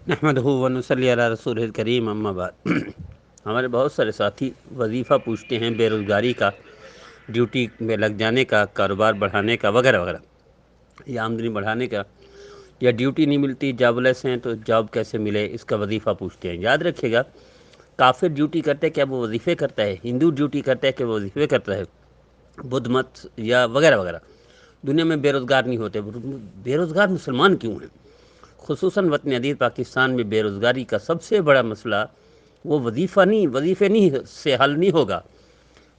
نحمدہ و نصلی علی رسول الکریم، اما بعد۔ ہمارے بہت سارے ساتھی وظیفہ پوچھتے ہیں، بے روزگاری کا، ڈیوٹی میں لگ جانے کا، کاروبار بڑھانے کا وغیرہ وغیرہ، یا آمدنی بڑھانے کا، یا ڈیوٹی نہیں ملتی، جاب لیس ہیں تو جاب کیسے ملے، اس کا وظیفہ پوچھتے ہیں۔ یاد رکھیے گا، کافر ڈیوٹی کرتا ہے کیا وہ وظیفے کرتا ہے؟ ہندو ڈیوٹی کرتا ہے کہ وہ وظیفے کرتا ہے؟ بدھ مت یا وغیرہ وغیرہ، دنیا میں بے روزگار نہیں ہوتے۔ بے روزگار مسلمان کیوں ہیں؟ خصوصاً وطن عزیز پاکستان میں بے روزگاری کا سب سے بڑا مسئلہ وہ وظیفے نہیں سے حل نہیں ہوگا،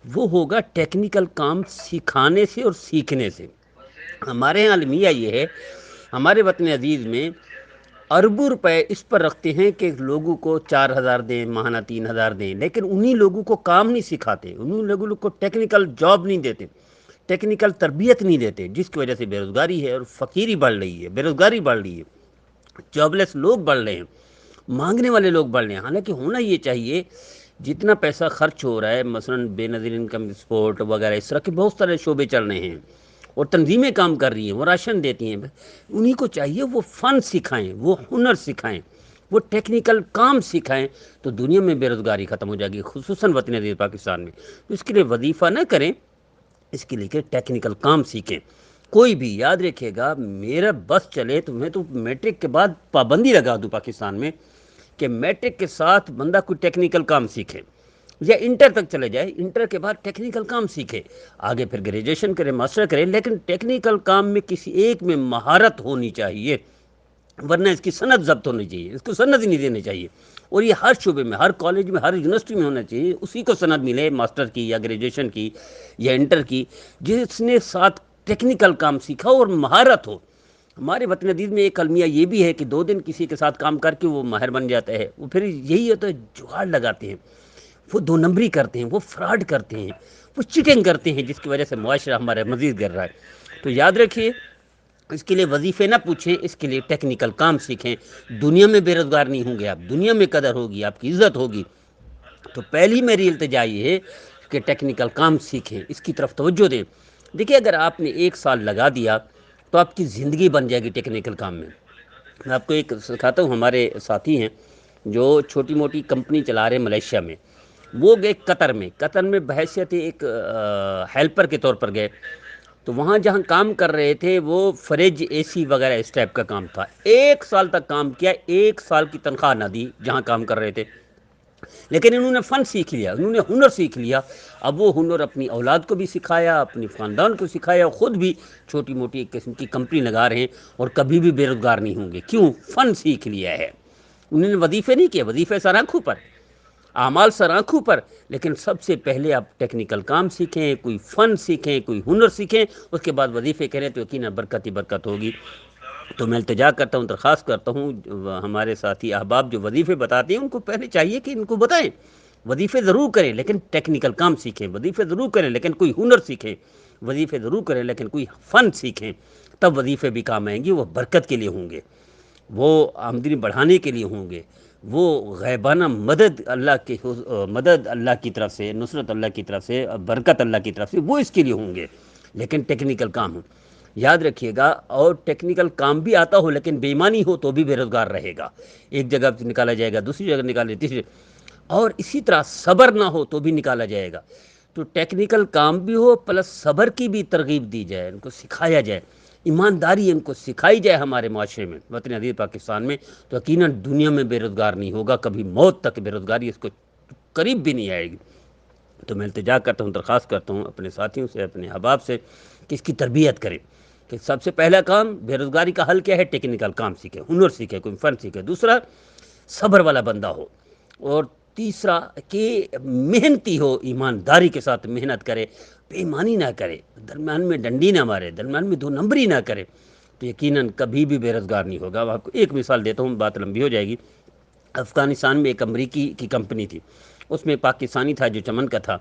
وہ ہوگا ٹیکنیکل کام سکھانے سے اور سیکھنے سے۔ ہمارے یہاں المیہ یہ ہے، ہمارے وطن عزیز میں اربوں روپے اس پر رکھتے ہیں کہ لوگوں کو 4,000 دیں، ماہانہ 3,000 دیں، لیکن انہی لوگوں کو کام نہیں سکھاتے، انہی لوگوں کو ٹیکنیکل جاب نہیں دیتے، ٹیکنیکل تربیت نہیں دیتے، جس کی وجہ سے بے روزگاری ہے اور فقیری بڑھ رہی ہے، بے روزگاری بڑھ رہی ہے، جاب لیس لوگ بڑھ رہے ہیں، مانگنے والے لوگ بڑھ رہے ہیں۔ حالانکہ ہونا یہ چاہیے، جتنا پیسہ خرچ ہو رہا ہے، مثلا بے نظیر انکم سپورٹ وغیرہ، اس طرح کے بہت سارے شعبے چل رہے ہیں اور تنظیمیں کام کر رہی ہیں، وہ راشن دیتی ہیں، انہی کو چاہیے وہ فن سکھائیں، وہ ہنر سکھائیں، وہ ٹیکنیکل کام سکھائیں، تو دنیا میں بے روزگاری ختم ہو جائے گی، خصوصاً وطن عزیز پاکستان میں۔ تو اس کے لیے وظیفہ نہ کریں، اس کے لیے کہ ٹیکنیکل کام سیکھیں۔ کوئی بھی یاد رکھے گا، میرا بس چلے تو میں تو میٹرک کے بعد پابندی لگا دوں پاکستان میں کہ میٹرک کے ساتھ بندہ کوئی ٹیکنیکل کام سیکھے، یا انٹر تک چلے جائے، انٹر کے بعد ٹیکنیکل کام سیکھے، آگے پھر گریجویشن کرے، ماسٹر کرے، لیکن ٹیکنیکل کام میں کسی ایک میں مہارت ہونی چاہیے، ورنہ اس کی سند ضبط ہونی چاہیے، اس کو سند ہی نہیں دینی چاہیے۔ اور یہ ہر شعبے میں، ہر کالج میں، ہر یونیورسٹی میں ہونا چاہیے، اسی کو سند ملے، ماسٹر کی یا گریجویشن کی یا انٹر کی، جس نے ساتھ ٹیکنیکل کام سیکھا اور مہارت ہو۔ ہمارے وطن عزیز میں ایک المیہ یہ بھی ہے کہ 2 دن کسی کے ساتھ کام کر کے وہ ماہر بن جاتا ہے، وہ پھر یہی ہوتا ہے، جگاڑ لگاتے ہیں، وہ 2 نمبری کرتے ہیں، وہ فراڈ کرتے ہیں، وہ چیٹنگ کرتے ہیں، جس کی وجہ سے معاشرہ ہمارا مزید گر رہا ہے۔ تو یاد رکھیے، اس کے لیے وظیفے نہ پوچھیں، اس کے لیے ٹیکنیکل کام سیکھیں۔ دنیا میں بے روزگار نہیں ہوں گے آپ، دنیا میں قدر ہوگی، آپ کی عزت ہوگی۔ تو پہلی میری التجا یہ ہے کہ ٹیکنیکل کام سیکھیں، اس کی طرف توجہ دیں۔ دیکھیں، اگر آپ نے 1 سال لگا دیا تو آپ کی زندگی بن جائے گی ٹیکنیکل کام میں۔ میں آپ کو ایک سکھاتا ہوں، ہمارے ساتھی ہیں جو چھوٹی موٹی کمپنی چلا رہے ہیں ملیشیا میں، وہ گئے قطر میں بحیثیت ایک ہیلپر کے طور پر گئے، تو وہاں جہاں کام کر رہے تھے وہ فریج، اے سی وغیرہ اس ٹائپ کا کام تھا۔ 1 سال تک کام کیا، 1 سال کی تنخواہ نہ دی جہاں کام کر رہے تھے، لیکن انہوں نے فن سیکھ لیا، انہوں نے ہنر سیکھ لیا۔ اب وہ ہنر اپنی اولاد کو بھی سکھایا، اپنی خاندان کو سکھایا، خود بھی چھوٹی موٹی ایک قسم کی کمپنی لگا رہے ہیں، اور کبھی بھی بے روزگار نہیں ہوں گے۔ کیوں؟ فن سیکھ لیا ہے انہوں نے، وظیفے نہیں کیے، وظیفے سر آنکھوں پر، اعمال سر آنکھوں پر، لیکن سب سے پہلے آپ ٹیکنیکل کام سیکھیں، کوئی فن سیکھیں، کوئی ہنر سیکھیں، اس کے بعد وظیفے کریں تو یقیناً برکت ہی برکت ہوگی۔ تو میں التجا کرتا ہوں، درخواست کرتا ہوں، ہمارے ساتھی احباب جو وظیفے بتاتے ہیں ان کو پہلے چاہیے کہ ان کو بتائیں، وظیفے ضرور کریں لیکن ٹیکنیکل کام سیکھیں، وظیفے ضرور کریں لیکن کوئی ہنر سیکھیں، وظیفے ضرور کریں لیکن کوئی فن سیکھیں، تب وظیفے بھی کام آئیں گے، وہ برکت کے لیے ہوں گے، وہ آمدنی بڑھانے کے لیے ہوں گے، وہ غیبانہ مدد اللہ کی طرف سے، نصرت اللہ کی طرف سے، برکت اللہ کی طرف سے، وہ اس کے لیے ہوں گے، لیکن ٹیکنیکل کام ہوں۔ یاد رکھیے گا، اور ٹیکنیکل کام بھی آتا ہو لیکن بے ایمانی ہو تو بھی بے روزگار رہے گا، ایک جگہ سے نکالا جائے گا، دوسری جگہ نکالے، تیسری، اور اسی طرح صبر نہ ہو تو بھی نکالا جائے گا۔ تو ٹیکنیکل کام بھی ہو پلس صبر کی بھی ترغیب دی جائے، ان کو سکھایا جائے، ایمانداری ان کو سکھائی جائے ہمارے معاشرے میں، وطن عزیز پاکستان میں، تو یقیناً دنیا میں بے روزگار نہیں ہوگا، کبھی موت تک بے روزگاری اس کو قریب بھی نہیں آئے گی۔ تو میں التجا کرتا ہوں، درخواست کرتا ہوں اپنے ساتھیوں سے، اپنے احباب سے کہ اس کی تربیت کریں، کہ سب سے پہلا کام بے روزگاری کا حل کیا ہے؟ ٹیکنیکل کام سیکھے، ہنر سیکھے، کوئی فن سیکھے، دوسرا صبر والا بندہ ہو، اور تیسرا کہ محنتی ہو، ایمانداری کے ساتھ محنت کرے، بے ایمانی نہ کرے، درمیان میں ڈنڈی نہ مارے، درمیان میں 2 نمبری نہ کرے، تو یقیناً کبھی بھی بے روزگار نہیں ہوگا۔ آپ کو ایک مثال دیتا ہوں، بات لمبی ہو جائے گی۔ افغانستان میں ایک امریکی کی کمپنی تھی، اس میں پاکستانی تھا جو چمن کا تھا،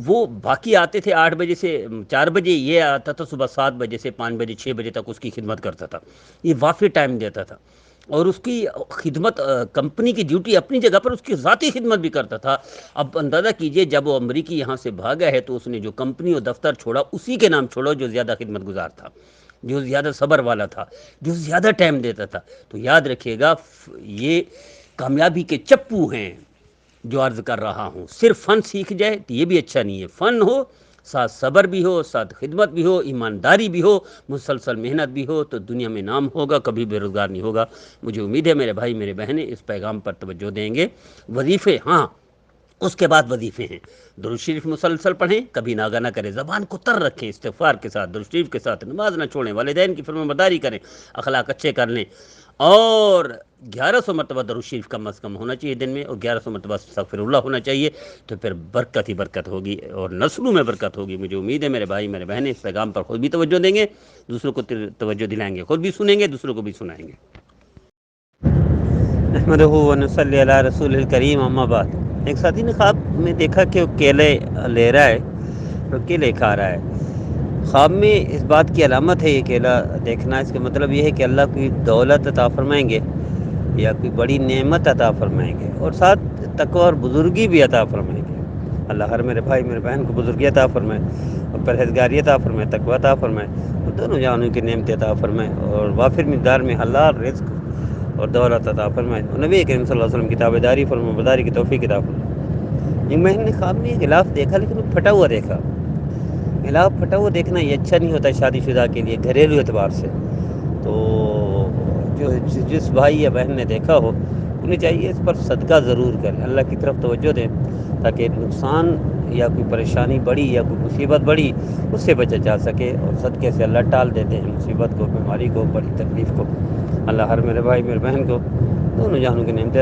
وہ باقی آتے تھے 8 بجے سے 4 بجے، یہ آتا تھا صبح 7 بجے سے 5 بجے 6 بجے تک اس کی خدمت کرتا تھا، یہ وافی ٹائم دیتا تھا، اور اس کی خدمت، کمپنی کی ڈیوٹی اپنی جگہ پر، اس کی ذاتی خدمت بھی کرتا تھا۔ اب اندازہ کیجئے، جب وہ امریکی یہاں سے بھاگا ہے تو اس نے جو کمپنی اور دفتر چھوڑا اسی کے نام چھوڑا جو زیادہ خدمت گزار تھا، جو زیادہ صبر والا تھا، جو زیادہ ٹائم دیتا تھا. تو یاد رکھیے گا یہ کامیابی کے چپو ہیں جو عرض کر رہا ہوں. صرف فن سیکھ جائے تو یہ بھی اچھا نہیں ہے. فن ہو، ساتھ صبر بھی ہو، ساتھ خدمت بھی ہو، ایمانداری بھی ہو، مسلسل محنت بھی ہو، تو دنیا میں نام ہوگا، کبھی بے روزگار نہیں ہوگا. مجھے امید ہے میرے بھائی میرے بہنیں اس پیغام پر توجہ دیں گے. وظیفے، ہاں اس کے بعد وظیفے ہیں. درود شریف مسلسل پڑھیں، کبھی ناغہ نہ کریں، زبان کو تر رکھیں، استغفار کے ساتھ، درود شریف کے ساتھ، نماز نہ چھوڑیں، والدین کی فرمانبرداری کریں، اخلاق اچھے کر لیں، اور 1100 مرتبہ درود شریف کم از کم ہونا چاہیے دن میں، اور 1100 مرتبہ استغفر اللہ ہونا چاہیے. تو پھر برکت ہی برکت ہوگی اور نسلوں میں برکت ہوگی. مجھے امید ہے میرے بھائی میرے بہنیں اس پیغام پر خود بھی توجہ دیں گے، دوسروں کو توجہ دلائیں گے، خود بھی سنیں گے، دوسروں کو بھی سنائیں گے. نحمدہ و نصلی علی رسول الکریم، اما بعد. ایک ساتھی نے خواب میں دیکھا کہ وہ کیلے لے رہا ہے اور کیلے کھا رہا ہے. خواب میں اس بات کی علامت ہے یہ کیلا دیکھنا، اس کا مطلب یہ ہے کہ اللہ کوئی دولت عطا فرمائیں گے یا کوئی بڑی نعمت عطا فرمائیں گے، اور ساتھ تقوی اور بزرگی بھی عطا فرمائیں گے. اللہ ہر میرے بھائی میرے بہن کو بزرگی عطا فرمائے، اور پرہیزگاری عطا فرمائے، تقوی عطا فرمائے، اور دونوں جہانوں کی نعمت عطا فرمائے، اور وافر مقدار میں حلال رزق اور دولت عطا فرمائے، اور نبی کریم صلی اللہ علیہ وسلم کی تابعداری فرمانبرداری کی توفیق عطا فرمائے. ایک مہینے نے خواب میں غلاف دیکھا، لیکن وہ پھٹا ہوا دیکھا. غلاف پھٹا ہوا دیکھنا یہ اچھا نہیں ہوتا شادی شدہ کے لیے، گھریلو اعتبار سے. تو جس بھائی یا بہن نے دیکھا ہو انہیں چاہیے اس پر صدقہ ضرور کریں، اللہ کی طرف توجہ دیں، تاکہ نقصان یا کوئی پریشانی بڑی یا کوئی مصیبت بڑی اس سے بچا جا سکے. اور صدقے سے اللہ ٹال دیتے ہیں مصیبت کو، بیماری کو، بڑی تکلیف کو. اللہ ہر میرے بھائی میرے بہن کو دونوں جہانوں کی نعمت